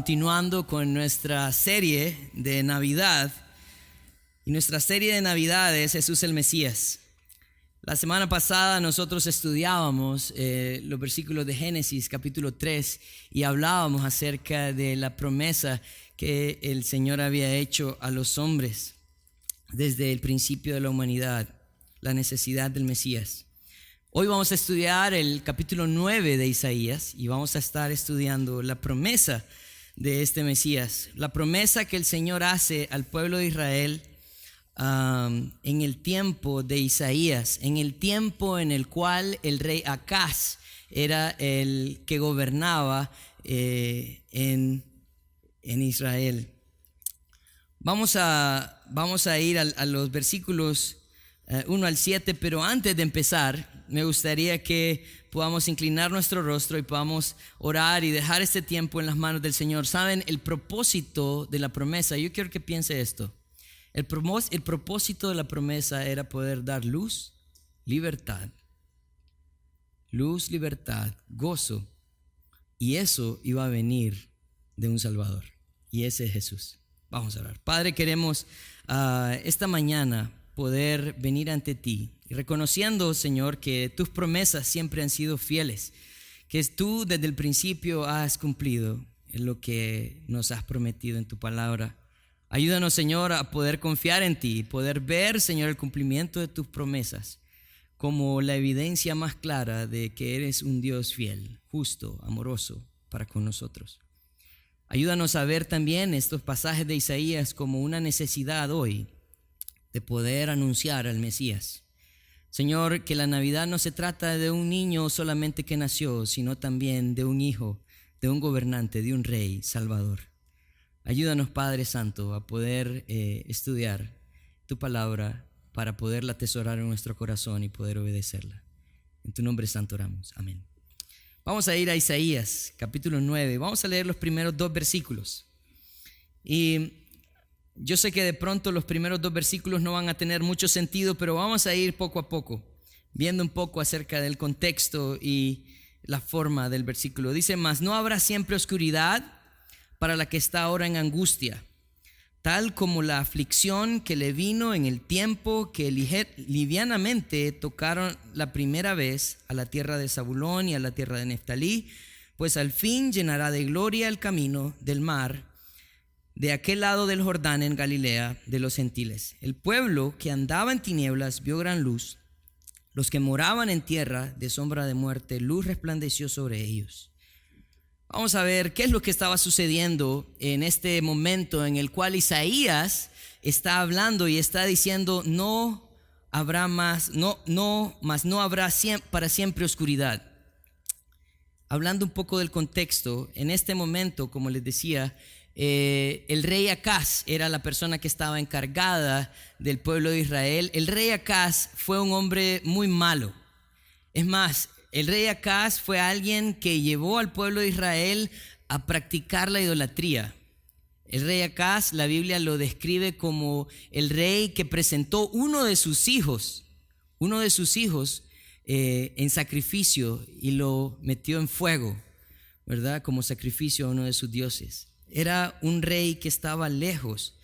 continuando con nuestra serie de Navidad. Y nuestra serie de Navidad es Jesús el Mesías. La semana pasada nosotros estudiábamos los versículos de Génesis capítulo 3 y hablábamos acerca de la promesa que el Señor había hecho a los hombres desde el principio de la humanidad, la necesidad del Mesías. Hoy vamos a estudiar el capítulo 9 de Isaías y vamos a estar estudiando la promesa de este Mesías, la promesa que el Señor hace al pueblo de Israel en el tiempo de Isaías, en el tiempo en el cual el rey Acaz era el que gobernaba en Israel. Vamos a ir a los versículos 1 al 7, pero antes de empezar me gustaría que podamos inclinar nuestro rostro y podamos orar y dejar este tiempo en las manos del Señor. ¿Saben? El propósito de la promesa, yo quiero que piense esto. El propósito de la promesa era poder dar luz, libertad, gozo, y eso iba a venir de un Salvador, y ese es Jesús. Vamos a orar. Padre, queremos esta mañana poder venir ante ti, reconociendo, Señor, que tus promesas siempre han sido fieles, que tú desde el principio has cumplido en lo que nos has prometido en tu palabra. Ayúdanos, Señor, a poder confiar en ti, poder ver, Señor, el cumplimiento de tus promesas como la evidencia más clara de que eres un Dios fiel, justo, amoroso para con nosotros. Ayúdanos a ver también estos pasajes de Isaías como una necesidad hoy de poder anunciar al Mesías. Señor, que la Navidad no se trata de un niño solamente que nació, sino también de un hijo, de un gobernante, de un rey, Salvador. Ayúdanos, Padre Santo, a poder estudiar tu palabra para poderla atesorar en nuestro corazón y poder obedecerla. En tu nombre santo oramos. Amén. Vamos a ir a Isaías, capítulo 9. Vamos a leer los primeros 2 versículos. Y yo sé que de pronto los primeros 2 versículos no van a tener mucho sentido, pero vamos a ir poco a poco, viendo un poco acerca del contexto y la forma del versículo. Dice: mas no habrá siempre oscuridad para la que está ahora en angustia, tal como la aflicción que le vino en el tiempo que livianamente tocaron la primera vez a la tierra de Zabulón y a la tierra de Neftalí, pues al fin llenará de gloria el camino del mar de aquel lado del Jordán en Galilea de los gentiles. El pueblo que andaba en tinieblas vio gran luz, los que moraban en tierra de sombra de muerte, luz resplandeció sobre ellos. Vamos a ver qué es lo que estaba sucediendo en este momento en el cual Isaías está hablando y está diciendo: no habrá más, no habrá para siempre oscuridad. Hablando un poco del contexto, en este momento, como les decía, el rey Acaz era la persona que estaba encargada del pueblo de Israel. El rey Acaz fue un hombre muy malo. Es más, el rey Acaz fue alguien que llevó al pueblo de Israel a practicar la idolatría. El rey Acaz, la Biblia lo describe como el rey que presentó uno de sus hijos en sacrificio y lo metió en fuego, ¿verdad? Como sacrificio a uno de sus dioses. Era un rey que estaba lejos,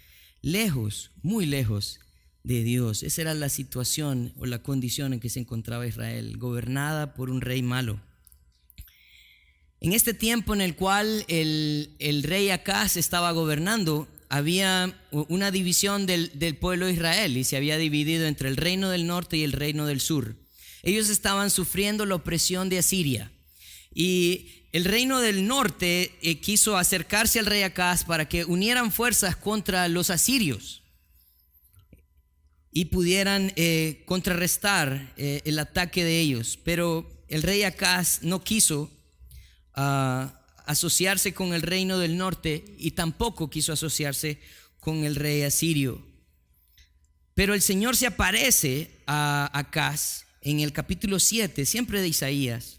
muy lejos de Dios. Esa era la situación o la condición en que se encontraba Israel, gobernada por un rey malo. En este tiempo en el cual el rey Acaz estaba gobernando, había una división del pueblo de Israel y se había dividido entre el reino del norte y el reino del sur. Ellos estaban sufriendo la opresión de Asiria y el reino del norte quiso acercarse al rey Acaz para que unieran fuerzas contra los asirios y pudieran contrarrestar el ataque de ellos. Pero el rey Acaz no quiso asociarse con el reino del norte y tampoco quiso asociarse con el rey asirio. Pero el Señor se aparece a Acaz en el capítulo 7, siempre de Isaías,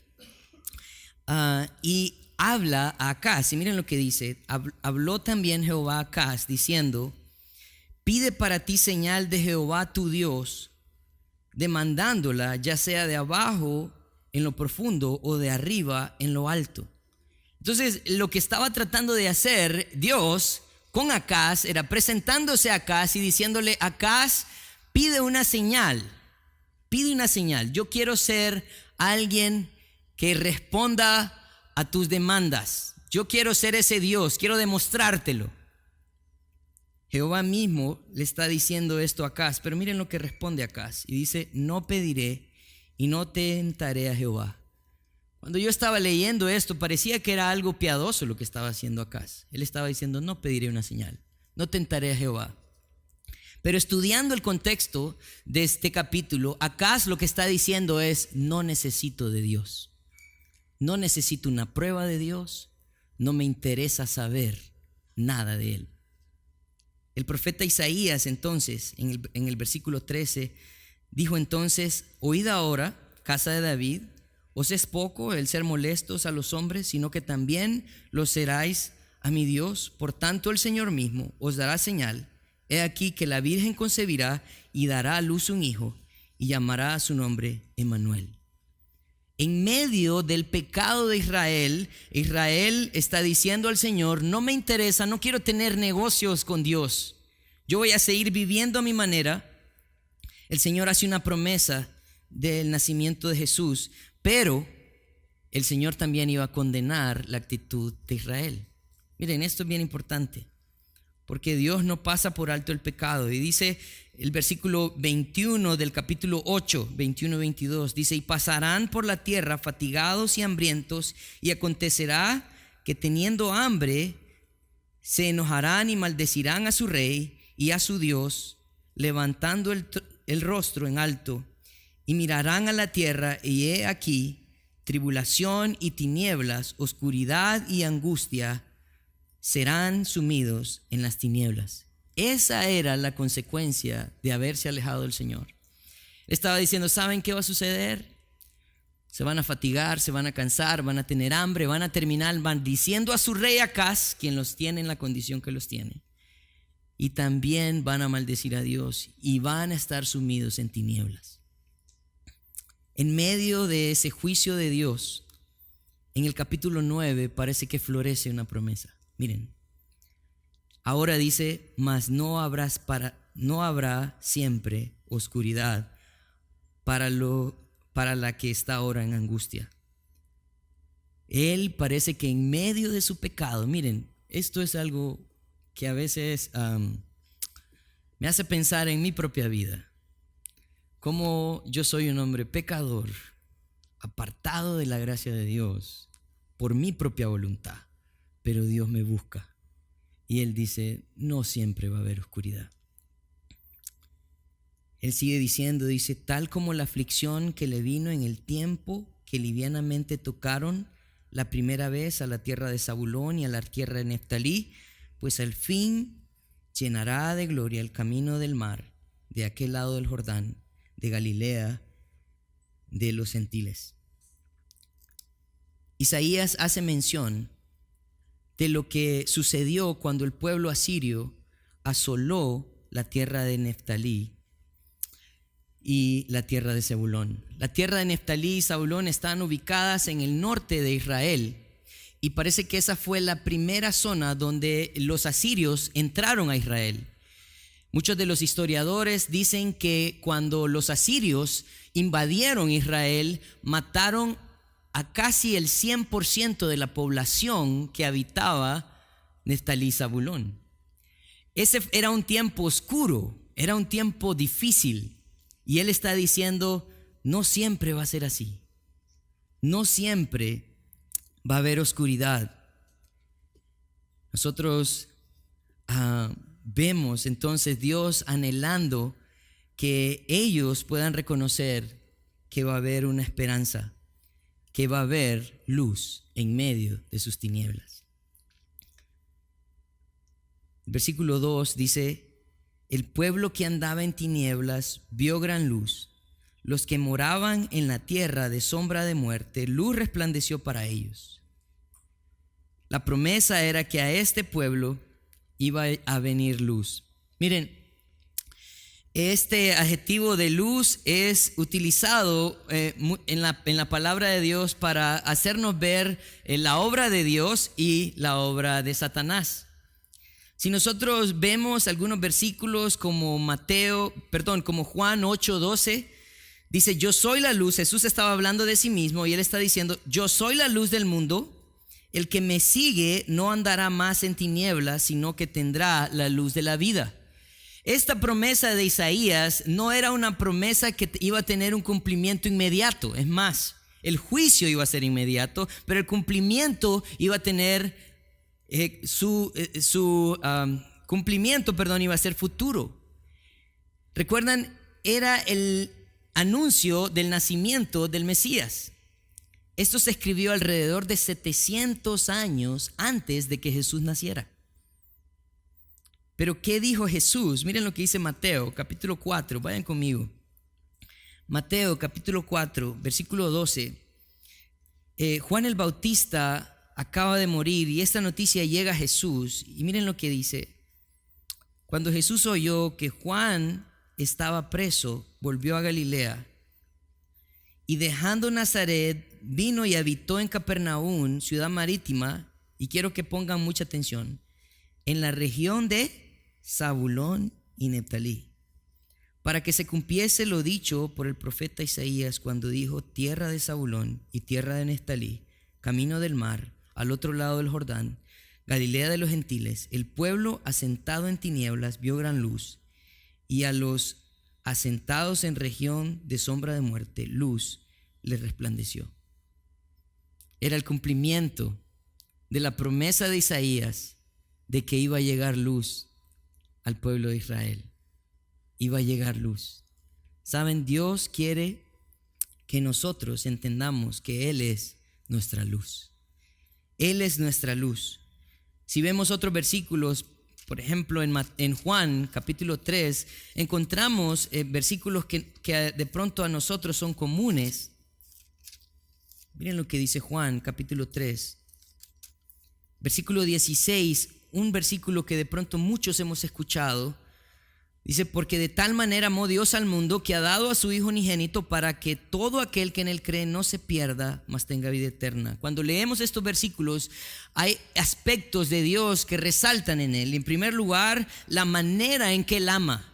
y habla a Acaz. Y miren lo que dice: habló también Jehová a Acaz diciendo: pide para ti señal de Jehová tu Dios, demandándola ya sea de abajo en lo profundo o de arriba en lo alto. Entonces, lo que estaba tratando de hacer Dios con Acaz era presentándose a Acaz y diciéndole: Acaz, pide una señal. Yo quiero ser alguien que responda a tus demandas. Yo quiero ser ese Dios, quiero demostrártelo. Jehová mismo le está diciendo esto a Acaz, pero miren lo que responde Acaz. Y dice: no pediré y no tentaré a Jehová. Cuando yo estaba leyendo esto, parecía que era algo piadoso lo que estaba haciendo Acaz. Él estaba diciendo: no pediré una señal, no tentaré a Jehová. Pero estudiando el contexto de este capítulo, Acaz lo que está diciendo es: no necesito de Dios. No necesito una prueba de Dios. No me interesa saber nada de Él. El profeta Isaías entonces, en el versículo 13, dijo entonces: oíd ahora, casa de David, ¿os es poco el ser molestos a los hombres, sino que también lo seráis a mi Dios? Por tanto, el Señor mismo os dará señal. He aquí que la Virgen concebirá y dará a luz un hijo, y llamará a su nombre Emmanuel. En medio del pecado de Israel, Israel está diciendo al Señor: no me interesa, no quiero tener negocios con Dios. Yo voy a seguir viviendo a mi manera. El Señor hace una promesa del nacimiento de Jesús, pero el Señor también iba a condenar la actitud de Israel. Miren, esto es bien importante, porque Dios no pasa por alto el pecado. Y dice el versículo 21 del capítulo 8, 21-22, dice: y pasarán por la tierra fatigados y hambrientos, y acontecerá que teniendo hambre se enojarán y maldecirán a su rey y a su Dios, levantando el rostro en alto, y mirarán a la tierra, y he aquí tribulación y tinieblas, oscuridad y angustia, serán sumidos en las tinieblas. Esa era la consecuencia de haberse alejado del Señor. Estaba diciendo: ¿saben qué va a suceder? Se van a fatigar, se van a cansar, van a tener hambre, van a terminar maldiciendo a su rey Acaz, quien los tiene en la condición que los tiene. Y también van a maldecir a Dios y van a estar sumidos en tinieblas. En medio de ese juicio de Dios, en el capítulo 9 parece que florece una promesa. Miren, ahora dice: mas no habrá siempre oscuridad para la que está ahora en angustia. Él parece que en medio de su pecado, miren, esto es algo que a veces me hace pensar en mi propia vida. Como yo soy un hombre pecador, apartado de la gracia de Dios por mi propia voluntad, pero Dios me busca y Él dice: no siempre va a haber oscuridad. Él sigue diciendo, dice: tal como la aflicción que le vino en el tiempo que livianamente tocaron la primera vez a la tierra de Zabulón y a la tierra de Neftalí, pues al fin llenará de gloria el camino del mar, de aquel lado del Jordán, de Galilea, de los gentiles. Isaías hace mención de lo que sucedió cuando el pueblo asirio asoló la tierra de Neftalí y la tierra de Zabulón. La tierra de Neftalí y Zabulón están ubicadas en el norte de Israel, y parece que esa fue la primera zona donde los asirios entraron a Israel. Muchos de los historiadores dicen que cuando los asirios invadieron Israel, mataron a casi el 100% de la población que habitaba Neftalí y Zabulón. Ese era un tiempo oscuro, era un tiempo difícil, y él está diciendo: no siempre va a ser así, no siempre va a haber oscuridad. Nosotros vemos entonces Dios anhelando que ellos puedan reconocer que va a haber una esperanza, que va a haber luz en medio de sus tinieblas. El versículo 2 dice: el pueblo que andaba en tinieblas vio gran luz. Los que moraban en la tierra de sombra de muerte, luz resplandeció para ellos. La promesa era que a este pueblo iba a venir luz. Miren, Este adjetivo de luz es utilizado en la palabra de Dios para hacernos ver la obra de Dios y la obra de Satanás. Si nosotros vemos algunos versículos como como Juan 8:12, dice: yo soy la luz. Jesús estaba hablando de sí mismo y él está diciendo: yo soy la luz del mundo. El que me sigue no andará más en tinieblas, sino que tendrá la luz de la vida. Esta promesa de Isaías no era una promesa que iba a tener un cumplimiento inmediato. Es más, el juicio iba a ser inmediato, pero el cumplimiento iba a tener su cumplimiento, iba a ser futuro. ¿Recuerdan? Era el anuncio del nacimiento del Mesías. Esto se escribió alrededor de 700 años antes de que Jesús naciera. Pero ¿qué dijo Jesús? Miren lo que dice Mateo, capítulo 4, vayan conmigo. Mateo, capítulo 4, versículo 12. Juan el Bautista acaba de morir y esta noticia llega a Jesús. Y miren lo que dice. Cuando Jesús oyó que Juan estaba preso, volvió a Galilea. Y dejando Nazaret, vino y habitó en Capernaum, ciudad marítima. Y quiero que pongan mucha atención. En la región de Zabulón y Neftalí, para que se cumpliese lo dicho por el profeta Isaías cuando dijo: tierra de Zabulón y tierra de Neftalí, camino del mar, al otro lado del Jordán, Galilea de los gentiles. El pueblo asentado en tinieblas vio gran luz, y a los asentados en región de sombra de muerte, luz les resplandeció. Era el cumplimiento de la promesa de Isaías de que iba a llegar luz al pueblo de Israel. Iba a llegar luz. Saben, Dios quiere que nosotros entendamos que Él es nuestra luz. Él es nuestra luz. Si vemos otros versículos, por ejemplo en Juan capítulo 3, encontramos versículos que de pronto a nosotros son comunes. Miren lo que dice Juan capítulo 3, versículo 16, un versículo que de pronto muchos hemos escuchado. Dice: porque de tal manera amó Dios al mundo que ha dado a su Hijo unigénito para que todo aquel que en Él cree no se pierda, mas tenga vida eterna. Cuando leemos estos versículos, hay aspectos de Dios que resaltan en Él. En primer lugar, la manera en que Él ama.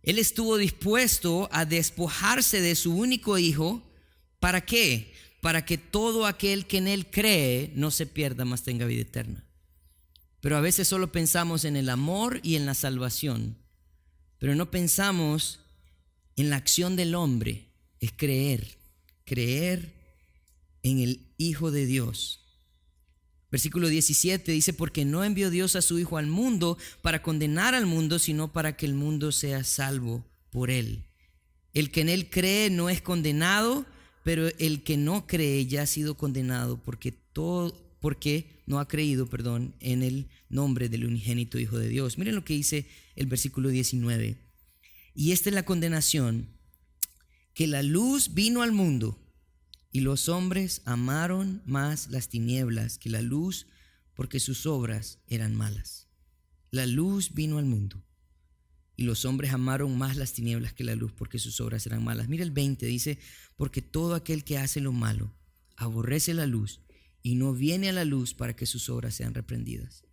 Él estuvo dispuesto a despojarse de su único Hijo. ¿Para qué? Para que todo aquel que en Él cree no se pierda, mas tenga vida eterna. Pero a veces solo pensamos en el amor y en la salvación, pero no pensamos en la acción del hombre. Es creer en el Hijo de Dios. Versículo 17 dice: porque no envió Dios a su Hijo al mundo para condenar al mundo, sino para que el mundo sea salvo por Él. El que en Él cree no es condenado, pero el que no cree ya ha sido condenado porque no ha creído, en el nombre del unigénito Hijo de Dios. Miren lo que dice el versículo 19. Y esta es la condenación, que la luz vino al mundo y los hombres amaron más las tinieblas que la luz, porque sus obras eran malas. La luz vino al mundo y los hombres amaron más las tinieblas que la luz, porque sus obras eran malas. Mira el 20, dice: porque todo aquel que hace lo malo aborrece la luz y no viene a la luz para que sus obras sean reprendidas.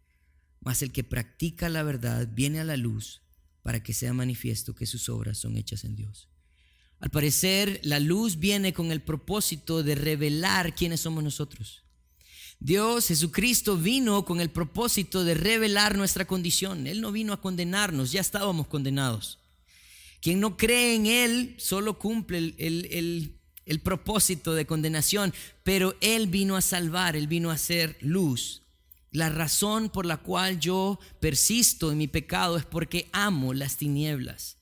Mas el que practica la verdad viene a la luz para que sea manifiesto que sus obras son hechas en Dios. Al parecer, la luz viene con el propósito de revelar quiénes somos nosotros. Dios, Jesucristo, vino con el propósito de revelar nuestra condición. Él no vino a condenarnos, ya estábamos condenados. Quien no cree en Él solo cumple el propósito de condenación, pero Él vino a salvar, Él vino a ser luz. La razón por la cual yo persisto en mi pecado es porque amo las tinieblas,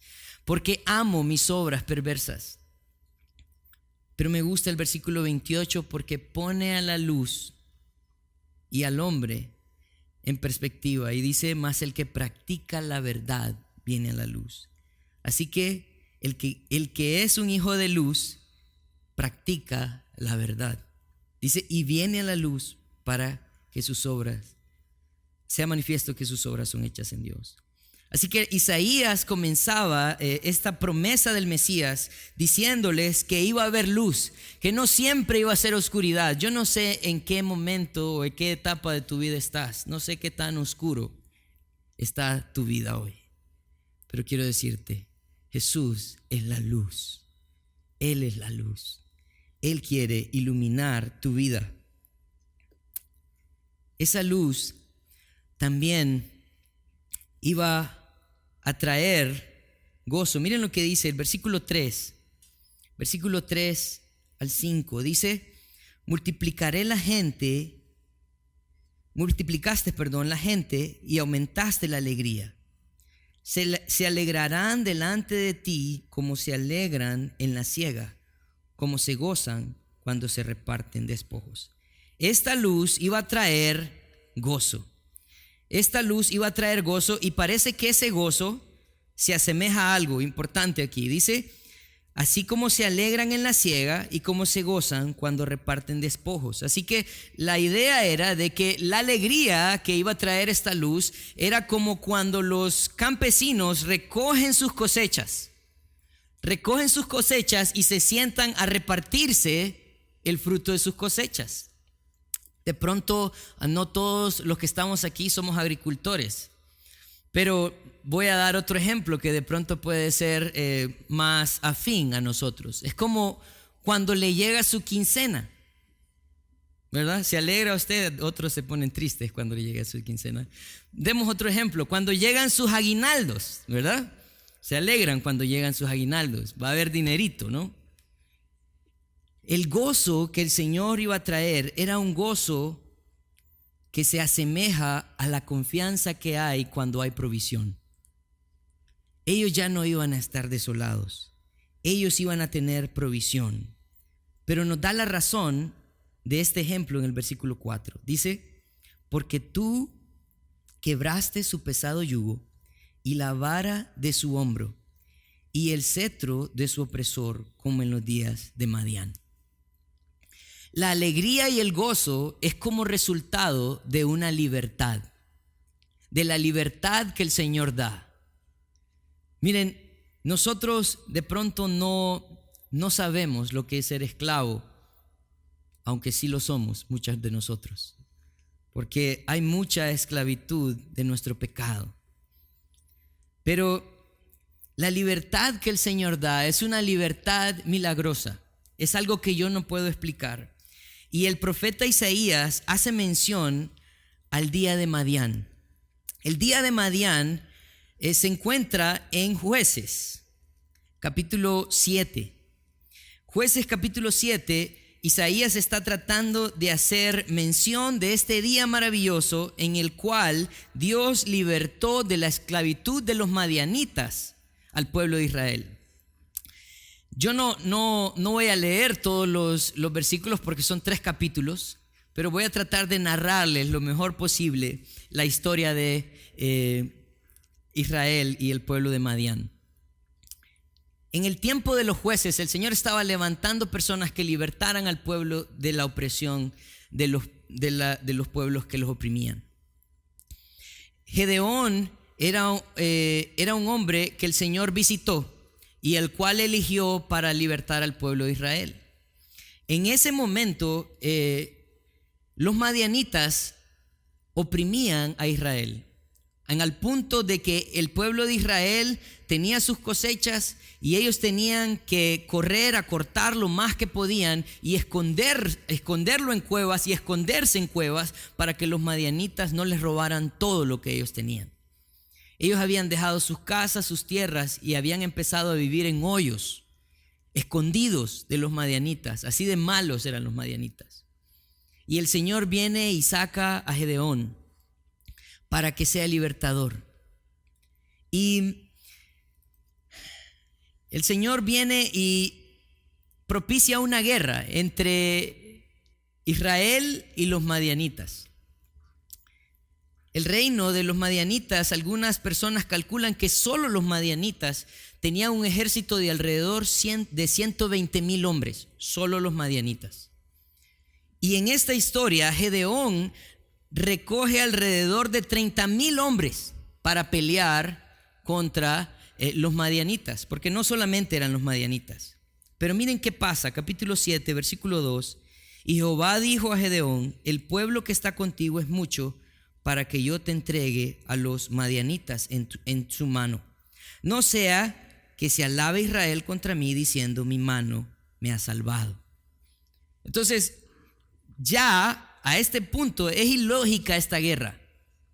porque amo mis obras perversas. Pero me gusta el versículo 28 porque pone a la luz y al hombre en perspectiva y dice: mas el que practica la verdad viene a la luz. Así que el que es un hijo de luz practica la verdad. Dice: y viene a la luz para que sus obras sea manifiesto que sus obras son hechas en Dios. Así que Isaías comenzaba esta promesa del Mesías diciéndoles que iba a haber luz, que no siempre iba a ser oscuridad. Yo no sé en qué momento o en qué etapa de tu vida estás, no sé qué tan oscuro está tu vida hoy, pero quiero decirte, Jesús es la luz, Él es la luz, Él quiere iluminar tu vida. Esa luz también iba a traer gozo. Miren lo que dice el versículo 3 al 5. Dice: multiplicaste la gente y aumentaste la alegría. Se alegrarán delante de ti como se alegran en la siega, como se gozan cuando se reparten despojos. Esta luz iba a traer gozo. Esta luz iba a traer gozo, y parece que ese gozo se asemeja a algo importante aquí. Dice: así como se alegran en la siega y como se gozan cuando reparten despojos. Así que la idea era de que la alegría que iba a traer esta luz era como cuando los campesinos recogen sus cosechas y se sientan a repartirse el fruto de sus cosechas. De pronto, no todos los que estamos aquí somos agricultores, pero voy a dar otro ejemplo que de pronto puede ser más afín a nosotros. Es como cuando le llega su quincena, ¿verdad? Se alegra usted, otros se ponen tristes cuando le llega su quincena. Demos otro ejemplo: cuando llegan sus aguinaldos, ¿verdad? Se alegran cuando llegan sus aguinaldos, va a haber dinerito, ¿no? El gozo que el Señor iba a traer era un gozo que se asemeja a la confianza que hay cuando hay provisión. Ellos ya no iban a estar desolados, ellos iban a tener provisión. Pero nos da la razón de este ejemplo en el versículo 4. Dice: porque tú quebraste su pesado yugo y la vara de su hombro y el cetro de su opresor, como en los días de Madián. La alegría y el gozo es como resultado de una libertad, de la libertad que el Señor da. Miren, nosotros de pronto no sabemos lo que es ser esclavo, aunque sí lo somos, muchos de nosotros, porque hay mucha esclavitud de nuestro pecado. Pero la libertad que el Señor da es una libertad milagrosa, es algo que yo no puedo explicar. Y el profeta Isaías hace mención al día de Madián. El día de Madián se encuentra en Jueces, capítulo 7. Jueces, capítulo 7, Isaías está tratando de hacer mención de este día maravilloso en el cual Dios libertó de la esclavitud de los madianitas al pueblo de Israel. Yo no voy a leer todos los versículos porque son 3 capítulos, pero voy a tratar de narrarles lo mejor posible la historia de Israel y el pueblo de Madián. En el tiempo de los jueces, el Señor estaba levantando personas que libertaran al pueblo de la opresión de los pueblos que los oprimían. Gedeón era un hombre que el Señor visitó y el cual eligió para libertar al pueblo de Israel. En ese momento, los madianitas oprimían a Israel, al punto de que el pueblo de Israel tenía sus cosechas y ellos tenían que correr a cortar lo más que podían y esconderlo en cuevas y esconderse en cuevas para que los madianitas no les robaran todo lo que ellos tenían. Ellos habían dejado sus casas, sus tierras y habían empezado a vivir en hoyos, escondidos de los madianitas. Así de malos eran los madianitas. Y el Señor viene y saca a Gedeón para que sea libertador. Y el Señor viene y propicia una guerra entre Israel y los madianitas. El reino de los madianitas, algunas personas calculan que solo los madianitas tenían un ejército de alrededor de 120,000 hombres, solo los madianitas. Y en esta historia, Gedeón recoge alrededor de 30,000 hombres para pelear contra los madianitas, porque no solamente eran los madianitas. Pero miren qué pasa, capítulo 7, versículo 2. Y Jehová dijo a Gedeón: el pueblo que está contigo es mucho para que yo te entregue a los madianitas en su mano. No sea que se alabe Israel contra mí diciendo: mi mano me ha salvado. Entonces, ya a este punto es ilógica esta guerra.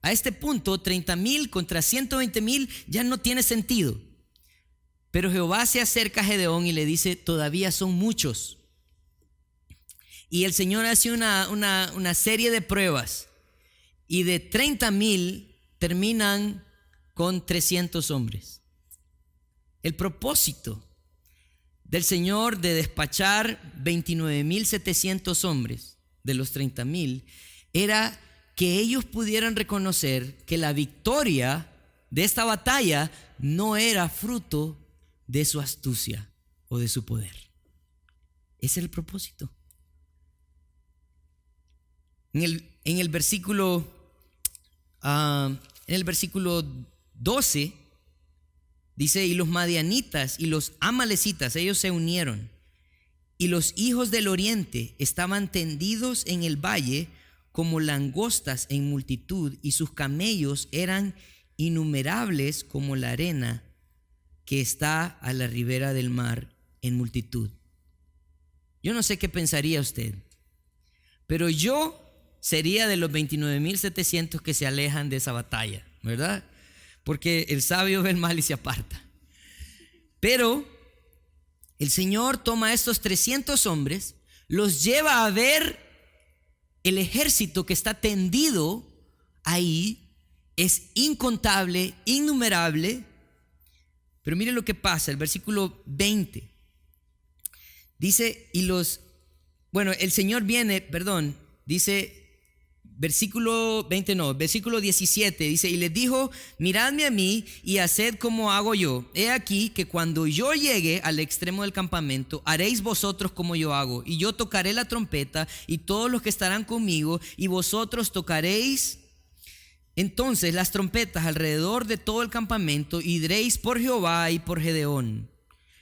A este punto 30,000 contra 120,000 ya no tiene sentido. Pero Jehová se acerca a Gedeón y le dice: todavía son muchos. Y el Señor hace una serie de pruebas, y de 30,000 terminan con 300 hombres. El propósito del Señor de despachar 29,700 hombres de los 30,000 era que ellos pudieran reconocer que la victoria de esta batalla no era fruto de su astucia o de su poder. Ese es el propósito. En el versículo 12 dice: y los madianitas y los amalecitas, ellos se unieron, y los hijos del oriente estaban tendidos en el valle como langostas en multitud, y sus camellos eran innumerables como la arena que está a la ribera del mar en multitud. Yo no sé qué pensaría usted, pero yo sería de los 29,700 que se alejan de esa batalla, ¿verdad? Porque el sabio ve el mal y se aparta. Pero el Señor toma a estos 300 hombres, los lleva a ver el ejército que está tendido ahí. Es incontable, innumerable. Pero miren lo que pasa, el versículo 20 dice: el Señor viene, dice versículo 17 dice: y les dijo: miradme a mí y haced como hago yo. He aquí que cuando yo llegue al extremo del campamento, haréis vosotros como yo hago, y yo tocaré la trompeta, y todos los que estarán conmigo, y vosotros tocaréis entonces las trompetas alrededor de todo el campamento, y diréis: por Jehová y por Gedeón.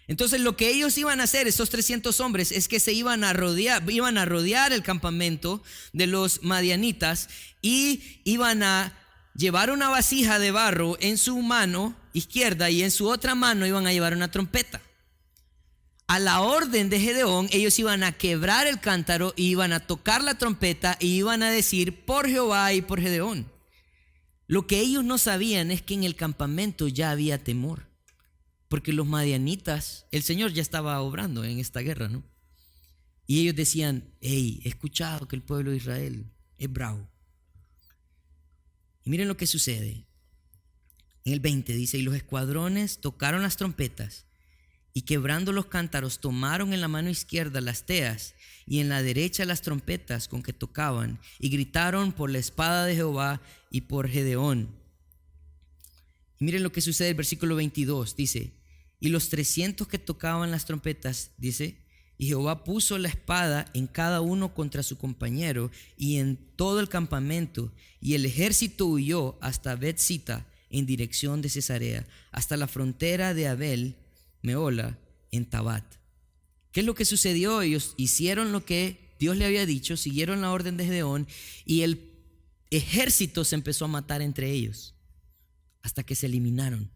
Entonces lo que ellos iban a hacer, esos 300 hombres, es que se iban a rodear el campamento de los madianitas, y iban a llevar una vasija de barro en su mano izquierda, y en su otra mano iban a llevar una trompeta. A la orden de Gedeón, ellos iban a quebrar el cántaro, y iban a tocar la trompeta, y iban a decir: por Jehová y por Gedeón. Lo que ellos no sabían es que en el campamento ya había temor, porque los madianitas, el Señor ya estaba obrando en esta guerra, ¿no? Y ellos decían: hey, he escuchado que el pueblo de Israel es bravo. Y miren lo que sucede. En el 20 dice: y los escuadrones tocaron las trompetas, y quebrando los cántaros tomaron en la mano izquierda las teas, y en la derecha las trompetas con que tocaban, y gritaron por la espada de Jehová y por Gedeón. Y miren lo que sucede, el versículo 22 dice: y los 300 que tocaban las trompetas, dice, y Jehová puso la espada en cada uno contra su compañero, y en todo el campamento, y el ejército huyó hasta Bet-sita en dirección de Cesarea, hasta la frontera de Abel Meola en Tabat. ¿Qué es lo que sucedió? Ellos hicieron lo que Dios le había dicho, siguieron la orden de Gedeón, y el ejército se empezó a matar entre ellos hasta que se eliminaron.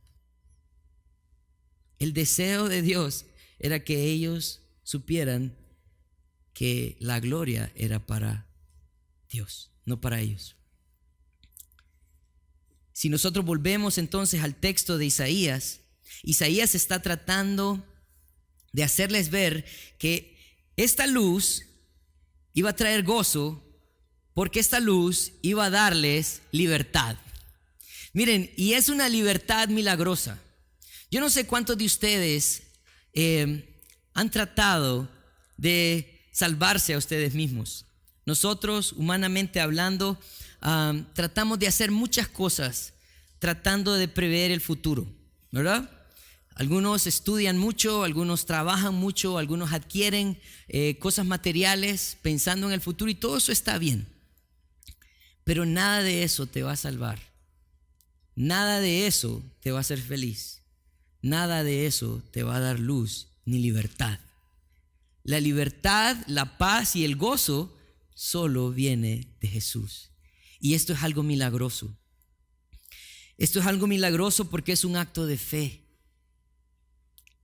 El deseo de Dios era que ellos supieran que la gloria era para Dios, no para ellos. Si nosotros volvemos entonces al texto de Isaías, Isaías está tratando de hacerles ver que esta luz iba a traer gozo, porque esta luz iba a darles libertad. Miren, y es una libertad milagrosa. Yo no sé cuántos de ustedes han tratado de salvarse a ustedes mismos. Nosotros, humanamente hablando, tratamos de hacer muchas cosas tratando de prever el futuro, ¿verdad? Algunos estudian mucho, algunos trabajan mucho, algunos adquieren cosas materiales pensando en el futuro, y todo eso está bien. Pero nada de eso te va a salvar. nada de eso te va a hacer feliz. Nada de eso te va a dar luz ni libertad. La libertad, la paz y el gozo solo viene de Jesús. Y esto es algo milagroso. Esto es algo milagroso porque es un acto de fe.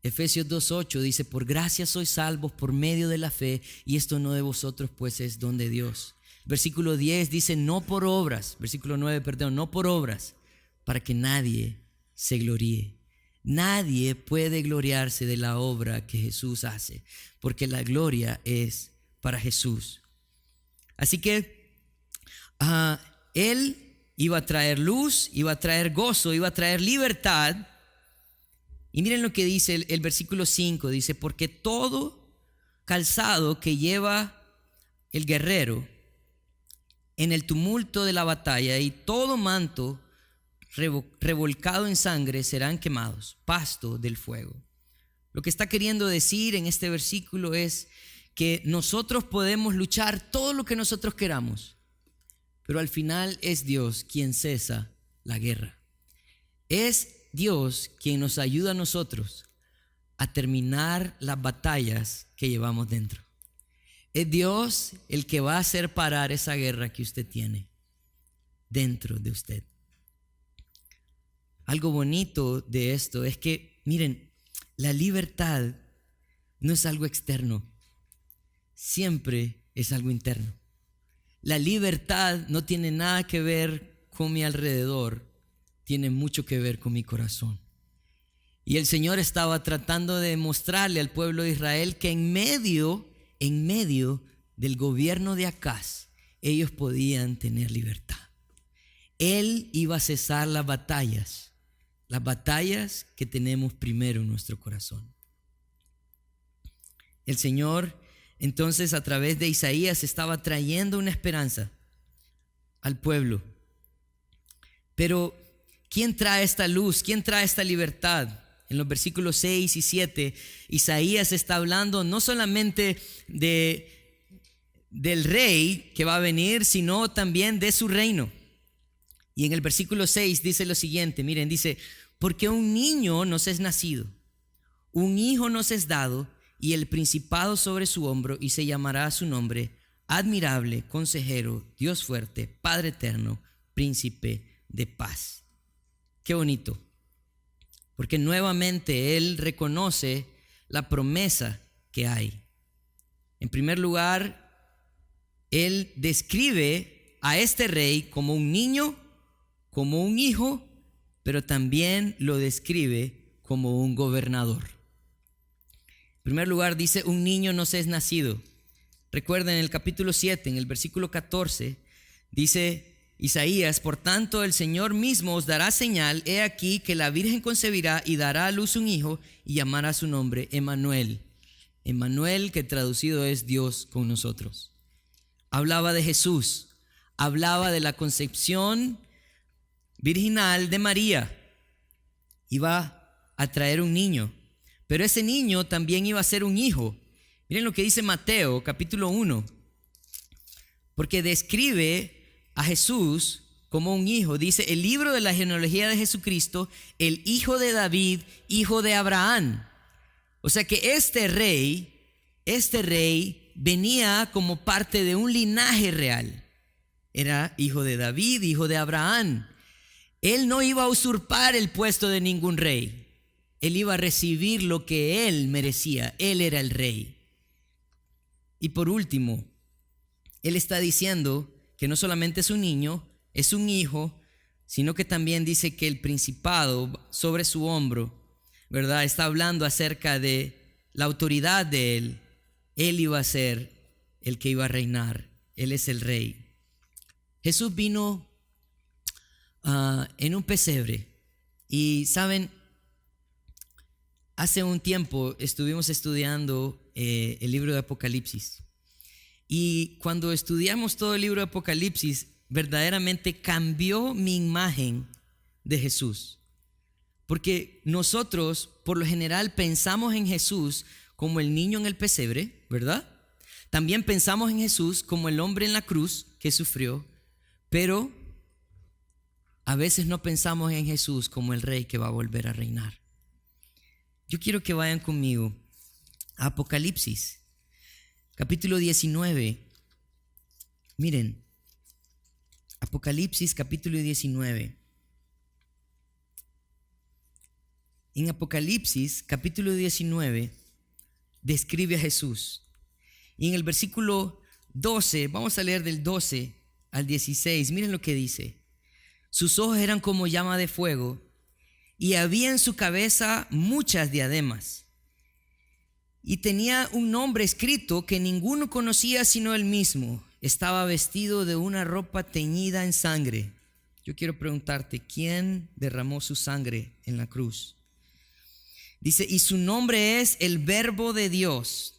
Efesios 2:8 dice: por gracia sois salvos por medio de la fe, y esto no de vosotros, pues es don de Dios. Versículo 10 dice: no por obras, versículo 9, perdón, no por obras, para que nadie se gloríe. Nadie puede gloriarse de la obra que Jesús hace, porque la gloria es para Jesús. Así que Él iba a traer luz, iba a traer gozo, iba a traer libertad. Y miren lo que dice el versículo 5, dice: porque todo calzado que lleva el guerrero en el tumulto de la batalla y todo manto revolcado en sangre serán quemados, pasto del fuego. Lo que está queriendo decir en este versículo es que nosotros podemos luchar todo lo que nosotros queramos, pero al final es Dios quien cesa la guerra. Es Dios quien nos ayuda a nosotros a terminar las batallas que llevamos dentro. Es Dios el que va a hacer parar esa guerra que usted tiene dentro de usted. Algo bonito de esto es que, miren, la libertad no es algo externo, siempre es algo interno. La libertad no tiene nada que ver con mi alrededor, tiene mucho que ver con mi corazón. Y el Señor estaba tratando de mostrarle al pueblo de Israel que en medio del gobierno de Acaz, ellos podían tener libertad. Él iba a cesar las batallas que tenemos primero en nuestro corazón. El Señor, entonces, a través de Isaías estaba trayendo una esperanza al pueblo. Pero ¿quién trae esta luz? ¿Quién trae esta libertad? En los versículos 6 y 7, Isaías está hablando no solamente del rey que va a venir, sino también de su reino. Y en el versículo 6 dice lo siguiente, miren, dice: porque un niño nos es nacido, un hijo nos es dado, y el principado sobre su hombro, y se llamará su nombre Admirable, Consejero, Dios fuerte, Padre eterno, Príncipe de paz. Qué bonito, porque nuevamente Él reconoce la promesa que hay. En primer lugar, Él describe a este rey como un niño, como un hijo, pero también lo describe como un gobernador. En primer lugar dice: un niño nos es nacido. Recuerden en el capítulo 7, en el versículo 14, dice Isaías: por tanto el Señor mismo os dará señal, he aquí que la Virgen concebirá y dará a luz un hijo y llamará su nombre Emmanuel. Emmanuel, que traducido es Dios con nosotros. Hablaba de Jesús, hablaba de la concepción virginal de María. Iba a traer un niño, pero ese niño también iba a ser un hijo. Miren lo que dice Mateo capítulo 1, porque describe a Jesús como un hijo. Dice el libro de la genealogía de Jesucristo, el hijo de David, hijo de Abraham. O sea que este rey venía como parte de un linaje real. Era hijo de David, hijo de Abraham. Él no iba a usurpar el puesto de ningún rey. Él iba a recibir lo que él merecía. Él era el rey. Y por último, él está diciendo que no solamente es un niño, es un hijo, sino que también dice que el principado sobre su hombro, ¿verdad? Está hablando acerca de la autoridad de él. Él iba a ser el que iba a reinar. Él es el rey. Jesús vino en un pesebre. Y saben, hace un tiempo estuvimos estudiando el libro de Apocalipsis. Y cuando estudiamos todo el libro de Apocalipsis, verdaderamente cambió mi imagen de Jesús. Porque nosotros, por lo general, pensamos en Jesús como el niño en el pesebre, ¿verdad? También pensamos en Jesús como el hombre en la cruz que sufrió, pero a veces no pensamos en Jesús como el rey que va a volver a reinar. Yo quiero que vayan conmigo a Apocalipsis, capítulo 19. Miren, Apocalipsis capítulo 19. En Apocalipsis capítulo 19 describe a Jesús. Y en el versículo 12, vamos a leer del 12 al 16, miren lo que dice. Sus ojos eran como llama de fuego y había en su cabeza muchas diademas. Y tenía un nombre escrito que ninguno conocía sino él mismo. Estaba vestido de una ropa teñida en sangre. Yo quiero preguntarte, ¿quién derramó su sangre en la cruz? Dice, y su nombre es el Verbo de Dios.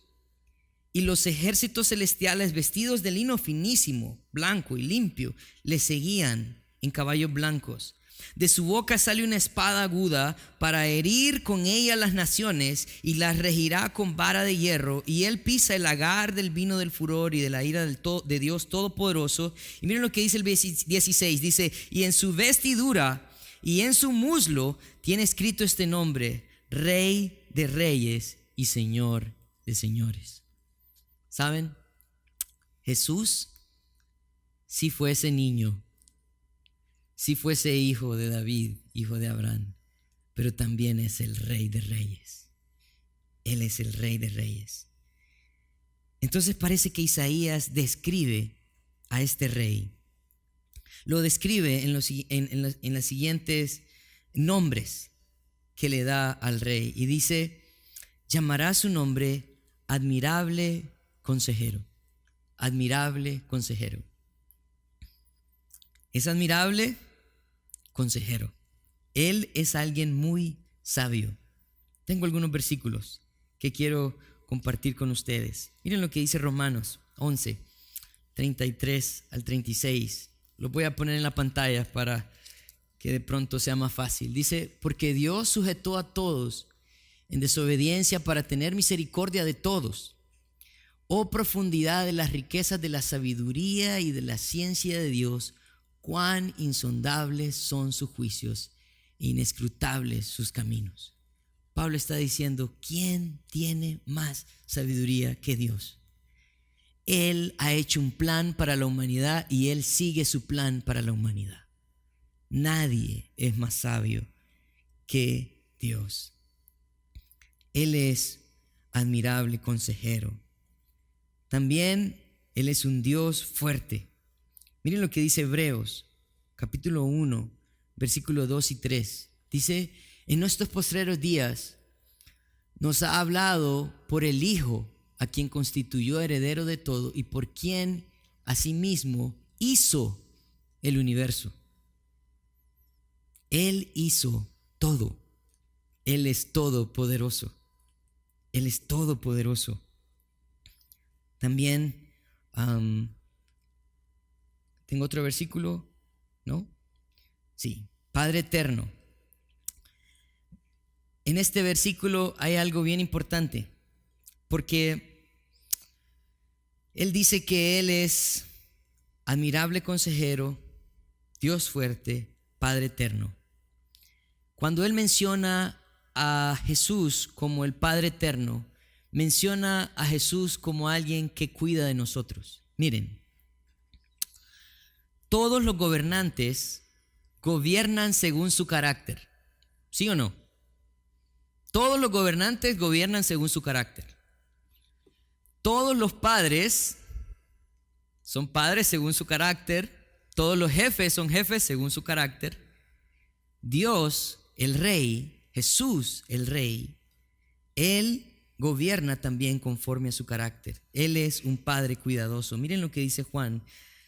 Y los ejércitos celestiales vestidos de lino finísimo, blanco y limpio, le seguían en caballos blancos. De su boca sale una espada aguda para herir con ella las naciones y las regirá con vara de hierro. Y él pisa el lagar del vino del furor y de la ira de Dios Todopoderoso. Y miren lo que dice el 16, dice, y en su vestidura y en su muslo tiene escrito este nombre, Rey de Reyes y Señor de Señores. ¿Saben? Jesús sí fue ese niño, sí fue ese hijo de David, hijo de Abraham, pero también es el Rey de Reyes. Él es el Rey de Reyes. Entonces parece que Isaías describe a este rey. Lo describe en los siguientes nombres que le da al rey. Y dice, llamará su nombre Admirable Consejero. Admirable Consejero. Es admirable consejero. Él es alguien muy sabio. Tengo algunos versículos que quiero compartir con ustedes. Miren lo que dice Romanos 11, 33 al 36. Lo voy a poner en la pantalla para que de pronto sea más fácil. Dice, porque Dios sujetó a todos en desobediencia para tener misericordia de todos. Oh profundidad de las riquezas de la sabiduría y de la ciencia de Dios, cuán insondables son sus juicios e inescrutables sus caminos. Pablo está diciendo, ¿quién tiene más sabiduría que Dios? Él ha hecho un plan para la humanidad y Él sigue su plan para la humanidad. Nadie es más sabio que Dios. Él es admirable consejero. También Él es un Dios fuerte. Miren lo que dice Hebreos, capítulo 1, versículos 2 y 3. Dice, en nuestros postreros días nos ha hablado por el Hijo, a quien constituyó heredero de todo y por quien asimismo hizo el universo. Él hizo todo. Él es todopoderoso. Él es todopoderoso. También tengo otro versículo, ¿no? Sí, Padre eterno. En este versículo hay algo bien importante, porque Él dice que Él es admirable consejero, Dios fuerte, Padre eterno. Cuando Él menciona a Jesús como el Padre eterno, menciona a Jesús como alguien que cuida de nosotros. Miren, todos los gobernantes gobiernan según su carácter, ¿sí o no? Todos los gobernantes gobiernan según su carácter. Todos los padres son padres según su carácter. Todos los jefes son jefes según su carácter. Dios, el Rey, Jesús, el Rey, Él gobierna también conforme a su carácter. Él es un Padre cuidadoso. Miren lo que dice Juan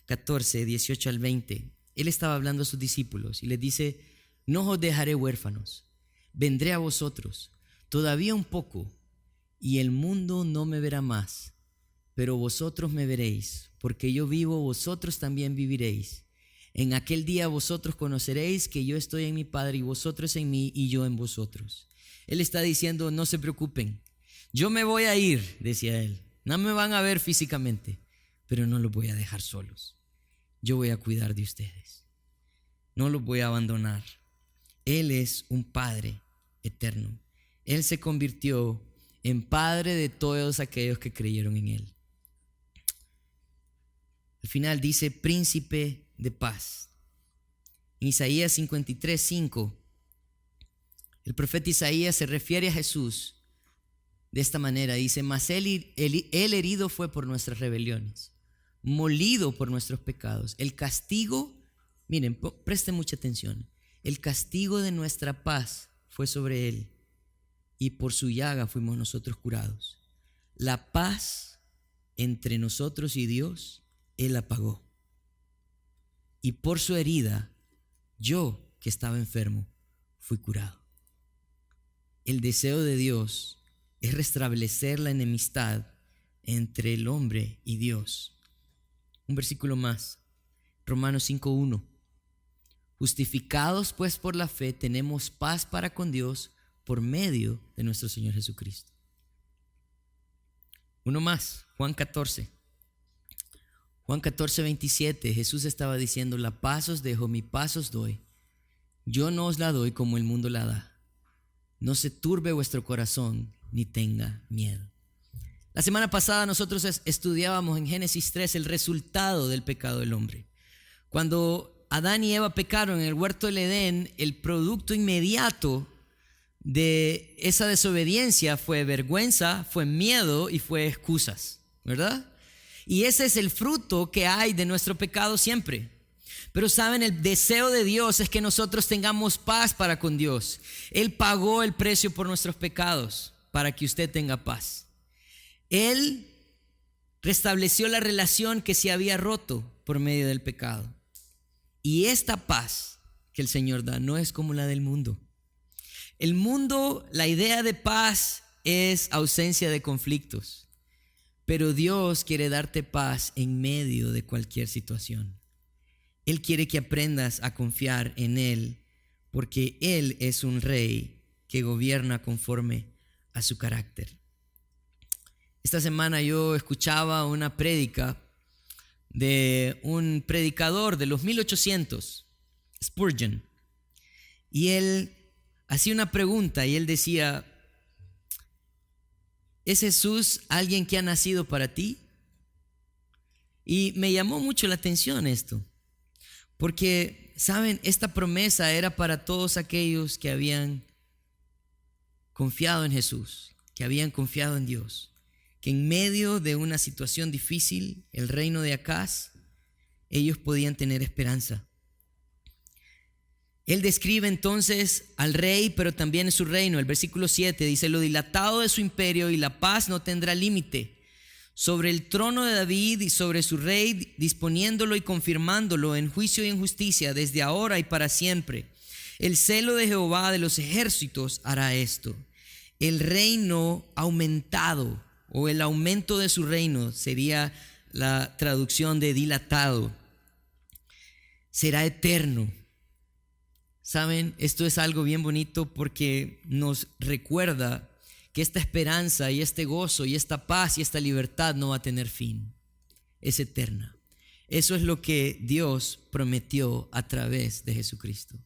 14, 18 al 20. Él estaba hablando a sus discípulos y les dice, no os dejaré huérfanos, vendré a vosotros todavía un poco y el mundo no me verá más, pero vosotros me veréis, porque yo vivo, vosotros también viviréis. En aquel día vosotros conoceréis que yo estoy en mi Padre y vosotros en mí y yo en vosotros. Él está diciendo, no se preocupen, yo me voy a ir, decía él, no me van a ver físicamente, pero no los voy a dejar solos. Yo voy a cuidar de ustedes. no los voy a abandonar. Él es un Padre eterno. Él se convirtió en Padre de todos aquellos que creyeron en Él. Al final dice príncipe de paz. En Isaías 53:5, el profeta Isaías se refiere a Jesús de esta manera. Dice, mas él herido fue por nuestras rebeliones, molido por nuestros pecados. El castigo, miren, presten mucha atención. El castigo de nuestra paz fue sobre Él, y por su llaga fuimos nosotros curados. La paz entre nosotros y Dios, Él la pagó. Y por su herida, yo que estaba enfermo, fui curado. El deseo de Dios es restablecer la enemistad entre el hombre y Dios. Un versículo más, Romanos 5:1. Justificados pues por la fe, tenemos paz para con Dios por medio de nuestro Señor Jesucristo. Uno más, Juan 14. Juan 14:27, Jesús estaba diciendo, la paz os dejo, mi paz os doy. Yo no os la doy como el mundo la da. No se turbe vuestro corazón, ni tenga miedo. La semana pasada nosotros estudiábamos en Génesis 3 el resultado del pecado del hombre. Cuando Adán y Eva pecaron en el huerto del Edén, el producto inmediato de esa desobediencia fue vergüenza, fue miedo y fue excusas, ¿verdad? Y ese es el fruto que hay de nuestro pecado siempre. Pero saben, el deseo de Dios es que nosotros tengamos paz para con Dios. Él pagó el precio por nuestros pecados para que usted tenga paz. Él restableció la relación que se había roto por medio del pecado. Y esta paz que el Señor da no es como la del mundo. El mundo, la idea de paz es ausencia de conflictos. Pero Dios quiere darte paz en medio de cualquier situación. Él quiere que aprendas a confiar en Él, porque Él es un rey que gobierna conforme a su carácter. Esta semana yo escuchaba una prédica de un predicador de los 1800, Spurgeon, y él hacía una pregunta y él decía, ¿es Jesús alguien que ha nacido para ti? Y me llamó mucho la atención esto, porque, ¿saben? Esta promesa era para todos aquellos que habían confiado en Jesús, que habían confiado en Dios, que en medio de una situación difícil, el reino de Acaz, ellos podían tener esperanza. Él describe entonces al rey, pero también en su reino. El versículo 7 dice, lo dilatado de su imperio y la paz no tendrá límite. Sobre el trono de David y sobre su rey, disponiéndolo y confirmándolo en juicio y en justicia desde ahora y para siempre. El celo de Jehová de los ejércitos hará esto. El reino aumentado, o el aumento de su reino, sería la traducción de dilatado, será eterno. Saben, esto es algo bien bonito porque nos recuerda que esta esperanza y este gozo y esta paz y esta libertad no va a tener fin, es eterna. Eso es lo que Dios prometió a través de Jesucristo.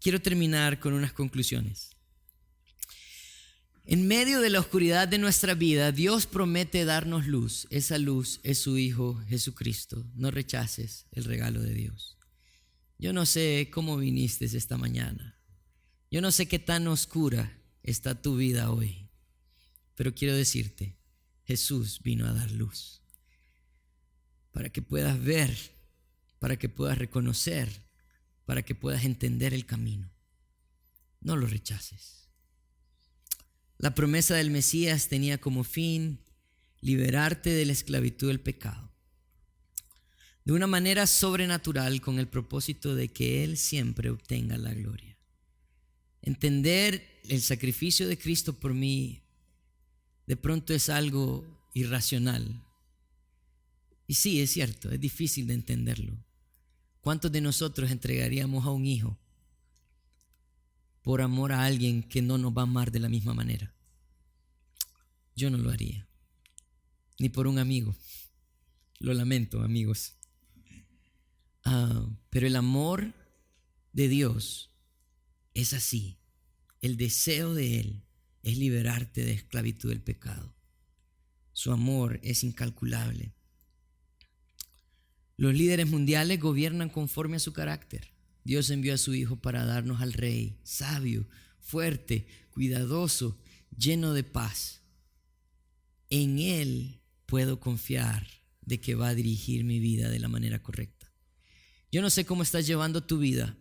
Quiero terminar con unas conclusiones. En medio de la oscuridad de nuestra vida, Dios promete darnos luz. Esa luz es su Hijo Jesucristo. No rechaces el regalo de Dios. Yo no sé cómo viniste esta mañana. Yo no sé qué tan oscura está tu vida hoy. Pero quiero decirte, Jesús vino a dar luz. Para que puedas ver, para que puedas reconocer, para que puedas entender el camino. No lo rechaces. La promesa del Mesías tenía como fin liberarte de la esclavitud del pecado, de una manera sobrenatural, con el propósito de que Él siempre obtenga la gloria. Entender el sacrificio de Cristo por mí de pronto es algo irracional. Y sí, es cierto, es difícil de entenderlo. ¿Cuántos de nosotros entregaríamos a un hijo por amor a alguien que no nos va a amar de la misma manera? Yo no lo haría, ni por un amigo. Lo lamento, amigos. Pero el amor de Dios es así. El deseo de Él es liberarte de esclavitud del pecado. Su amor es incalculable. Los líderes mundiales gobiernan conforme a su carácter. Dios envió a su Hijo para darnos al Rey, sabio, fuerte, cuidadoso, lleno de paz. En Él puedo confiar de que va a dirigir mi vida de la manera correcta. Yo no sé cómo estás llevando tu vida.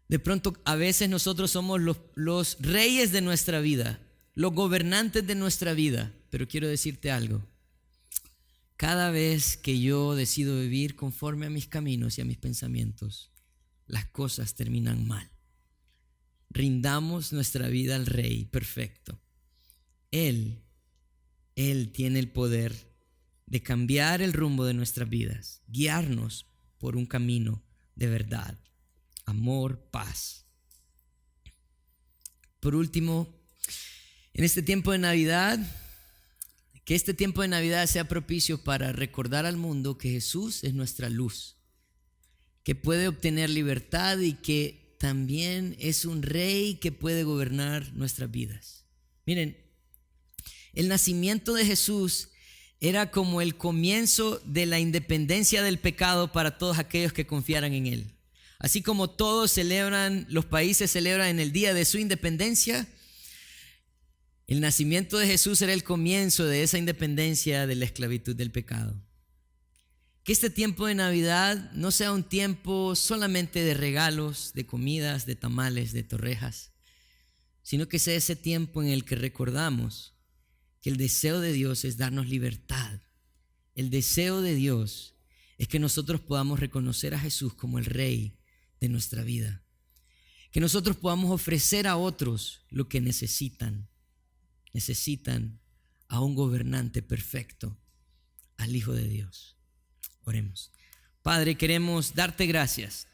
De pronto, a veces nosotros somos los reyes de nuestra vida, los gobernantes de nuestra vida. Pero quiero decirte algo. Cada vez que yo decido vivir conforme a mis caminos y a mis pensamientos, las cosas terminan mal. Rindamos nuestra vida al Rey perfecto. Él tiene el poder de cambiar el rumbo de nuestras vidas, guiarnos por un camino de verdad, amor, paz. Por último, en este tiempo de Navidad, que este tiempo de Navidad sea propicio para recordar al mundo que Jesús es nuestra luz, que puede obtener libertad y que también es un rey que puede gobernar nuestras vidas. Miren, el nacimiento de Jesús era como el comienzo de la independencia del pecado para todos aquellos que confiaran en Él. Así como los países celebran en el día de su independencia, el nacimiento de Jesús era el comienzo de esa independencia de la esclavitud del pecado. Que este tiempo de Navidad no sea un tiempo solamente de regalos, de comidas, de tamales, de torrejas, sino que sea ese tiempo en el que recordamos que el deseo de Dios es darnos libertad. El deseo de Dios es que nosotros podamos reconocer a Jesús como el Rey de nuestra vida. Que nosotros podamos ofrecer a otros lo que necesitan. Necesitan a un gobernante perfecto, al Hijo de Dios. Oremos. Padre, queremos darte gracias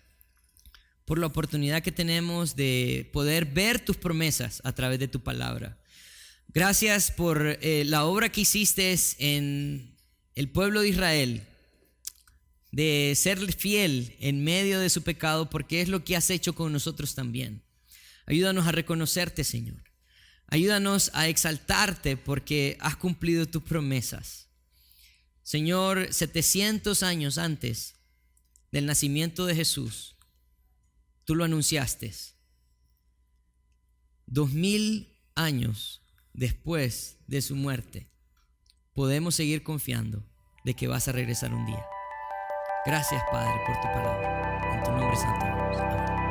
por la oportunidad que tenemos de poder ver tus promesas a través de tu palabra. Gracias por la obra que hiciste en el pueblo de Israel, de ser fiel en medio de su pecado, porque es lo que has hecho con nosotros también. Ayúdanos a reconocerte, Señor. Ayúdanos a exaltarte porque has cumplido tus promesas. Señor, 700 años antes del nacimiento de Jesús, tú lo anunciaste. 2000 años después de su muerte, podemos seguir confiando de que vas a regresar un día. Gracias, Padre, por tu palabra. En tu nombre santo. Amén.